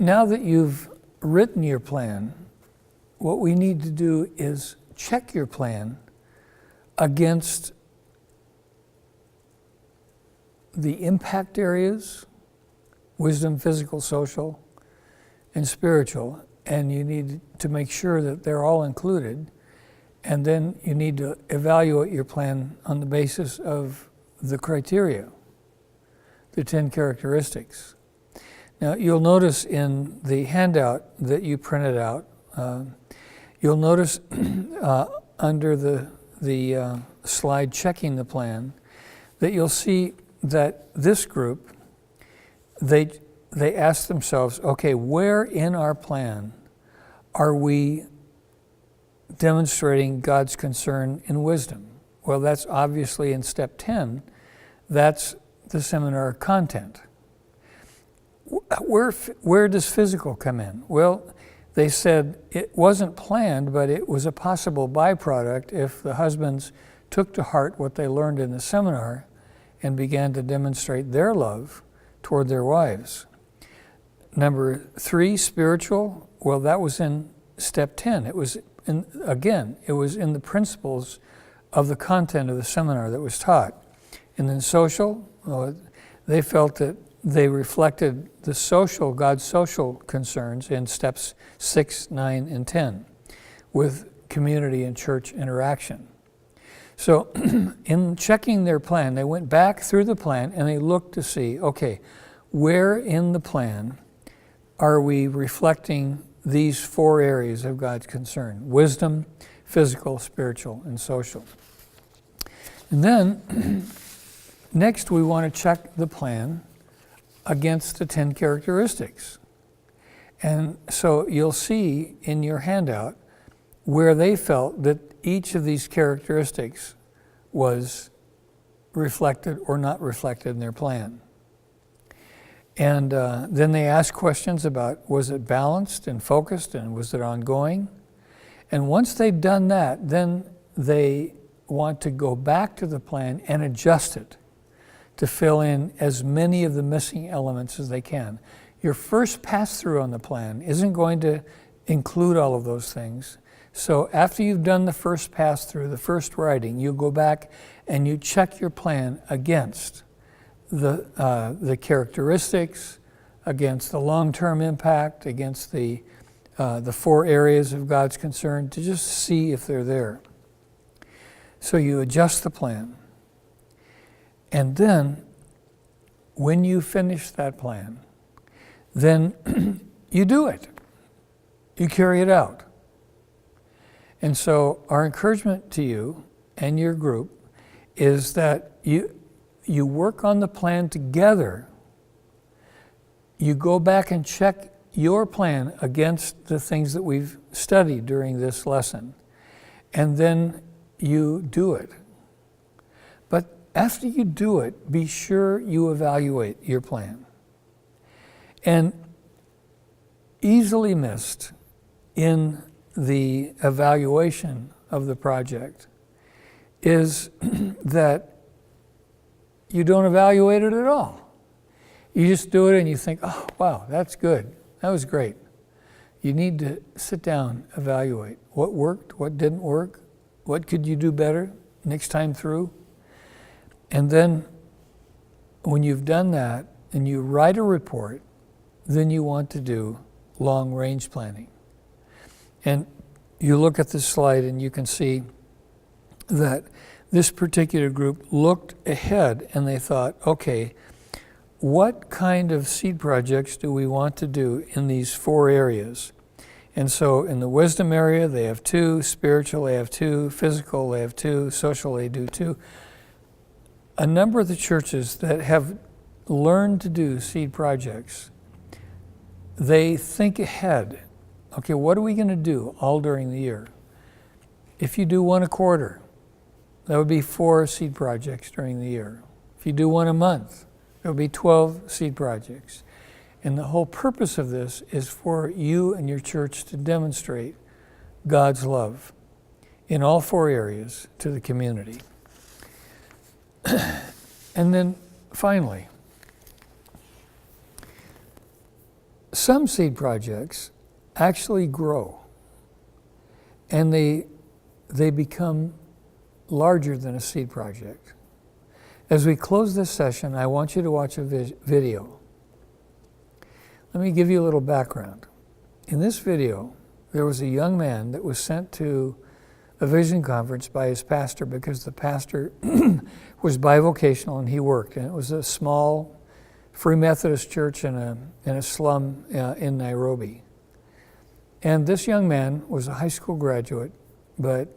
now that you've written your plan, what we need to do is check your plan against the impact areas, wisdom, physical, social, and spiritual, and you need to make sure that they're all included, and then you need to evaluate your plan on the basis of the criteria, the 10 characteristics. Now, you'll notice in the handout that you printed out, you'll notice under the slide checking the plan that you'll see that this group, they ask themselves, okay, where in our plan are we demonstrating God's concern in wisdom? Well, that's obviously in step 10. That's the seminar content. Where does physical come in? Well, they said it wasn't planned, but it was a possible byproduct if the husbands took to heart what they learned in the seminar and began to demonstrate their love toward their wives. Number 3, spiritual. Well, that was in step 10. It was in the principles of the content of the seminar that was taught. And then social, they felt that they reflected the God's social concerns in steps 6, 9, and 10 with community and church interaction. So in checking their plan, they went back through the plan and they looked to see, okay, where in the plan are we reflecting these 4 areas of God's concern: wisdom, physical, spiritual, and social. And then next we want to check the plan against the 10 characteristics. And so you'll see in your handout where they felt that each of these characteristics was reflected or not reflected in their plan. And then they asked questions about, was it balanced and focused, and was it ongoing? And once they've done that, then they want to go back to the plan and adjust it to fill in as many of the missing elements as they can. Your first pass-through on the plan isn't going to include all of those things. So after you've done the first pass-through, the first writing, you go back and you check your plan against the characteristics, against the long-term impact, against the 4 areas of God's concern, to just see if they're there. So you adjust the plan. And then, when you finish that plan, then you do it. You carry it out. And so our encouragement to you and your group is that you work on the plan together. You go back and check your plan against the things that we've studied during this lesson. And then you do it. But after you do it, be sure you evaluate your plan. And easily missed in the evaluation of the project is that you don't evaluate it at all. You just do it and you think, oh, wow, that's good. That was great. You need to sit down, evaluate what worked, what didn't work, what could you do better next time through. And then when you've done that and you write a report, then you want to do long-range planning. And you look at this slide and you can see that this particular group looked ahead and they thought, okay, what kind of seed projects do we want to do in these 4 areas? And so in the wisdom area, they have 2, spiritual, they have 2, physical, they have 2, social, they do 2. A number of the churches that have learned to do seed projects, they think ahead. Okay, what are we going to do all during the year? If you do 1 a quarter, that would be 4 seed projects during the year. If you do 1 a month, it would be 12 seed projects. And the whole purpose of this is for you and your church to demonstrate God's love in all 4 areas to the community. And then finally, Some seed projects actually grow, and they become larger than a seed project. As we close this session, I want you to watch a video. Let me give you a little background. In this video, there was a young man that was sent to a vision conference by his pastor because the pastor was bivocational and he worked. And it was a small Free Methodist church in a slum in Nairobi. And this young man was a high school graduate, but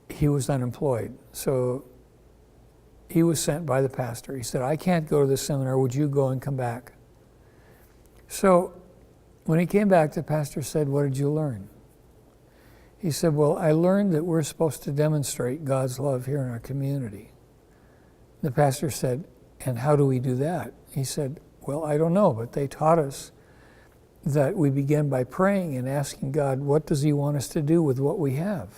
he was unemployed. So he was sent by the pastor. He said, I can't go to this seminar. Would you go and come back? So when he came back, the pastor said, what did you learn? He said, well, I learned that we're supposed to demonstrate God's love here in our community. The pastor said, and how do we do that? He said, well, I don't know, but they taught us that we begin by praying and asking God, what does he want us to do with what we have?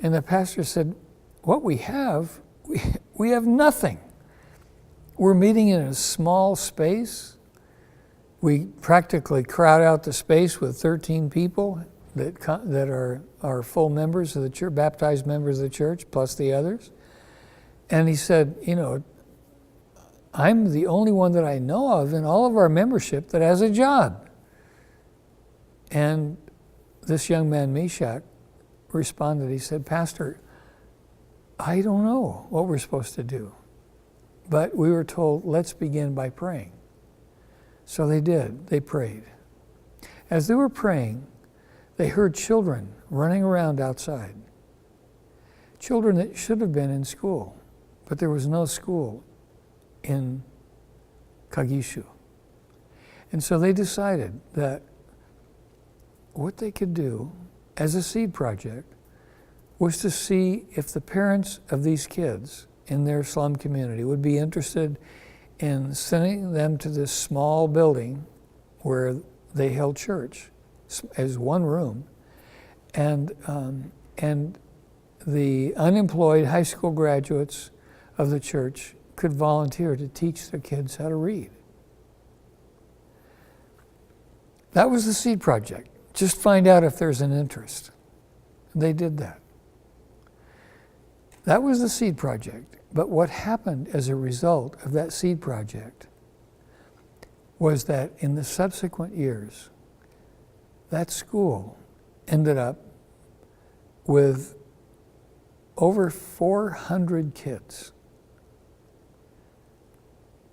And the pastor said, what we have, we have nothing. We're meeting in a small space. We practically crowd out the space with 13 people that are full members of the church, baptized members of the church, plus the others. And he said, you know, I'm the only one that I know of in all of our membership that has a job. And this young man, Meshach, responded. He said, Pastor, I don't know what we're supposed to do. But we were told, let's begin by praying. So they did. They prayed. As they were praying, they heard children running around outside. Children that should have been in school, but there was no school in Kagishu. And so they decided that what they could do as a seed project was to see if the parents of these kids in their slum community would be interested in sending them to this small building where they held church as one room, and the unemployed high school graduates of the church could volunteer to teach their kids how to read. That was the seed project. Just find out if there's an interest. They did that. That was the seed project. But what happened as a result of that seed project was that in the subsequent years, that school ended up with over 400 kids.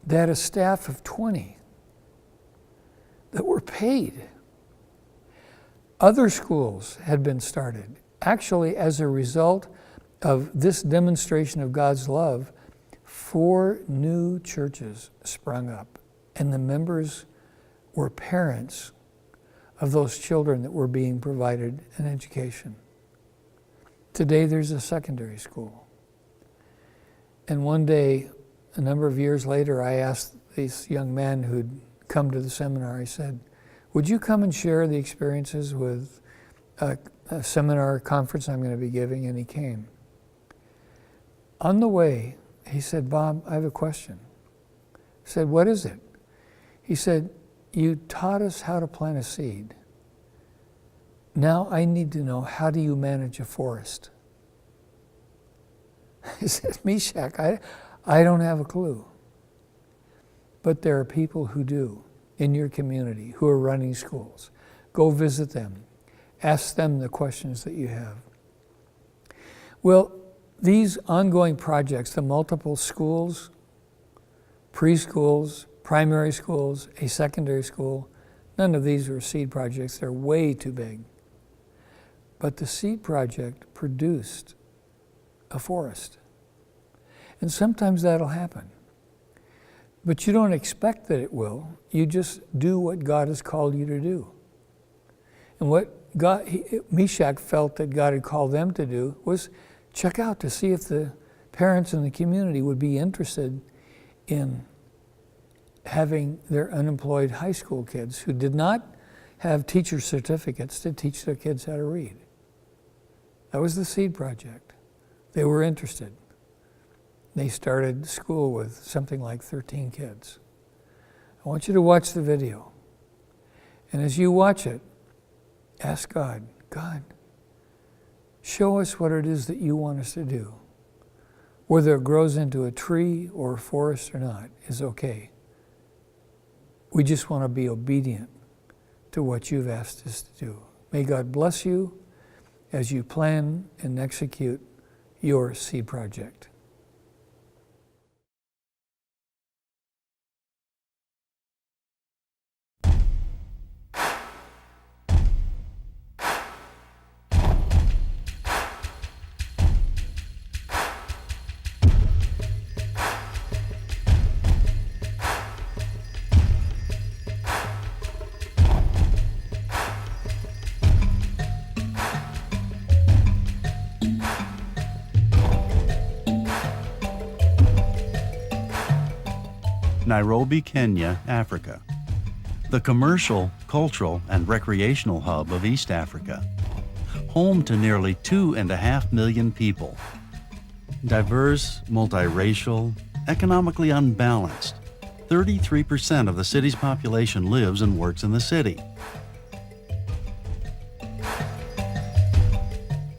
They had a staff of 20 that were paid. Other schools had been started. Actually, as a result of this demonstration of God's love, 4 new churches sprung up, and the members were parents of those children that were being provided an education. Today there's a secondary school. And one day, a number of years later, I asked this young man who'd come to the seminar, I said, would you come and share the experiences with a seminar conference I'm going to be giving? And he came. On the way, he said, Bob, I have a question. I said, what is it? He said, you taught us how to plant a seed. Now I need to know, how do you manage a forest? I said, Meshach, I don't have a clue. But there are people who do in your community who are running schools. Go visit them. Ask them the questions that you have. Well, these ongoing projects, the multiple schools, preschools, primary schools, a secondary school, none of these are seed projects. They're way too big. But the seed project produced a forest. And sometimes that'll happen. But you don't expect that it will. You just do what God has called you to do. And what Meshach felt that God had called them to do was check out to see if the parents in the community would be interested in having their unemployed high school kids who did not have teacher certificates to teach their kids how to read. That was the seed project. They were interested. They started school with something like 13 kids. I want you to watch the video. And as you watch it, ask God, God, show us what it is that you want us to do. Whether it grows into a tree or a forest or not is okay. We just want to be obedient to what you've asked us to do. May God bless you as you plan and execute your seed project. Nairobi, Kenya, Africa. The commercial, cultural, and recreational hub of East Africa. Home to nearly 2.5 million people. Diverse, multiracial, economically unbalanced. 33% of the city's population lives and works in the city.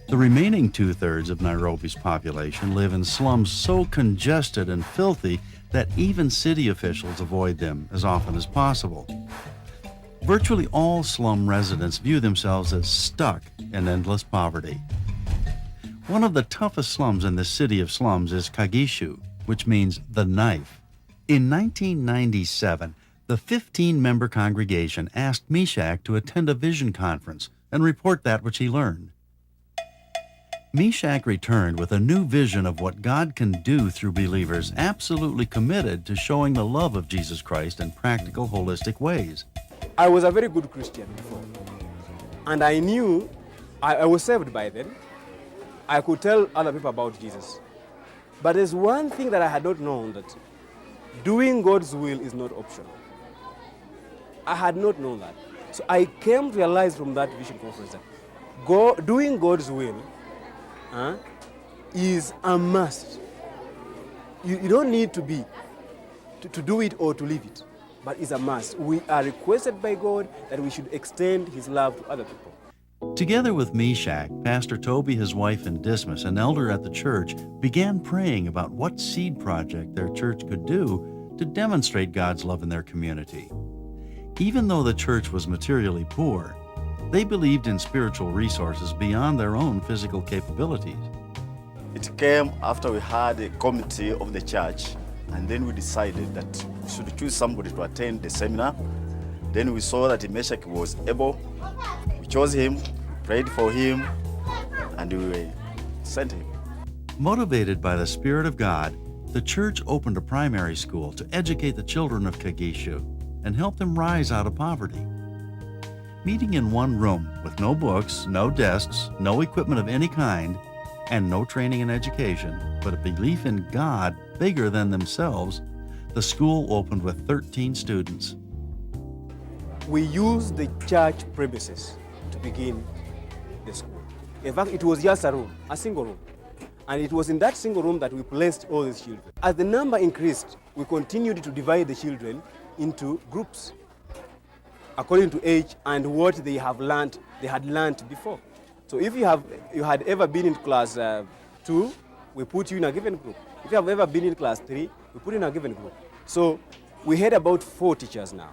The remaining 2/3 of Nairobi's population live in slums so congested and filthy that even city officials avoid them as often as possible. Virtually all slum residents view themselves as stuck in endless poverty. One of the toughest slums in this city of slums is Kagishu, which means the knife. In 1997, the 15-member congregation asked Meshach to attend a vision conference and report that which he learned. Meshach returned with a new vision of what God can do through believers absolutely committed to showing the love of Jesus Christ in practical, holistic ways. I was a very good Christian before, and I knew I was saved by then. I could tell other people about Jesus. But there's one thing that I had not known, that doing God's will is not optional. I had not known that. So I came to realize from that vision conference that doing God's will is a must. You don't need to do it or to live it, but it's a must. We are requested by God that we should extend His love to other people. Together with Meshach, Pastor Toby, his wife in Dismas, an elder at the church, began praying about what seed project their church could do to demonstrate God's love in their community. Even though the church was materially poor, they believed in spiritual resources beyond their own physical capabilities. It came after we had a committee of the church, and then we decided that we should choose somebody to attend the seminar. Then we saw that Meshach was able. We chose him, prayed for him, and we sent him. Motivated by the Spirit of God, the church opened a primary school to educate the children of Kagishu and help them rise out of poverty. Meeting in one room with no books, no desks, no equipment of any kind, and no training and education, but a belief in God bigger than themselves, the school opened with 13 students. We used the church premises to begin the school. In fact, it was just a room, a single room. And it was in that single room that we placed all these children. As the number increased, we continued to divide the children into groups according to age and what they had learned before. So if you had ever been in class 2, we put you in a given group. If you have ever been in class 3, we put you in a given group. So we had about 4 teachers now.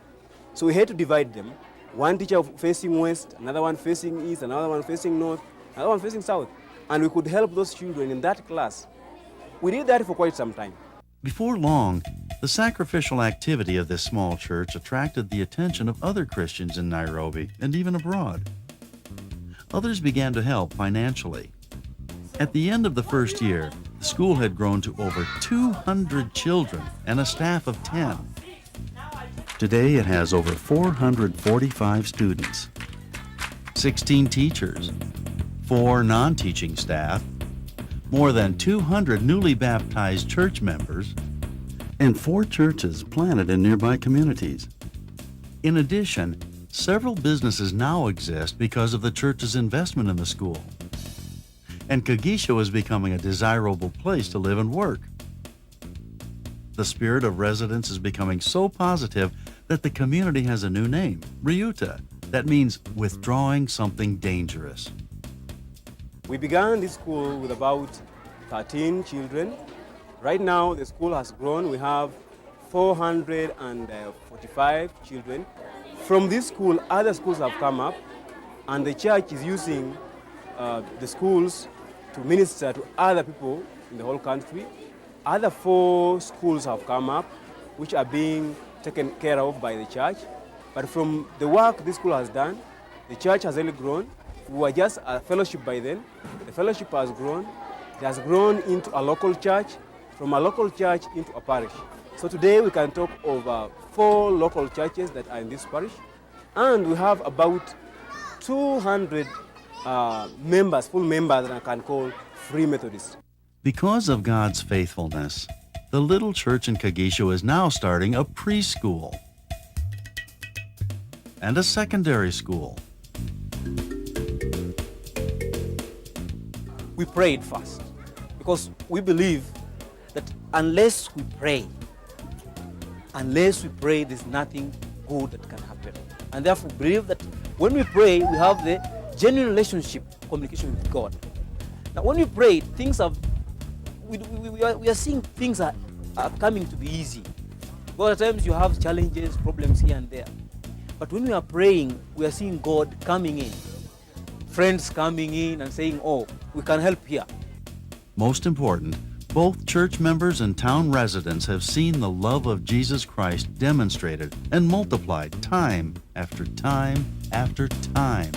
So we had to divide them. One teacher facing west, another one facing east, another one facing north, another one facing south. And we could help those children in that class. We did that for quite some time. Before long, the sacrificial activity of this small church attracted the attention of other Christians in Nairobi and even abroad. Others began to help financially. At the end of the first year, the school had grown to over 200 children and a staff of 10. Today it has over 445 students, 16 teachers, 4 non-teaching staff, more than 200 newly baptized church members, and 4 churches planted in nearby communities. In addition, several businesses now exist because of the church's investment in the school. And Kagishu is becoming a desirable place to live and work. The spirit of residents is becoming so positive that the community has a new name, Ryuta. That means withdrawing something dangerous. We began this school with about 13 children. Right now, the school has grown. We have 445 children. From this school, other schools have come up, and the church is using the schools to minister to other people in the whole country. Other 4 schools have come up, which are being taken care of by the church. But from the work this school has done, the church has really grown. We were just a fellowship by then. The fellowship has grown. It has grown into a local church, from a local church into a parish. So today we can talk of 4 local churches that are in this parish. And we have about 200 members, full members that I can call Free Methodists. Because of God's faithfulness, the little church in Kagisho is now starting a preschool and a secondary school. We prayed first because we believe that unless we pray, there's nothing good that can happen. And therefore we believe that when we pray, we have the genuine relationship, communication with God. Now when we pray, things are, we are seeing things are coming to be easy. Because at times you have challenges, problems here and there. But when we are praying, we are seeing God coming in. Friends coming in and saying, oh, we can help here. Most important, both church members and town residents have seen the love of Jesus Christ demonstrated and multiplied time after time after time.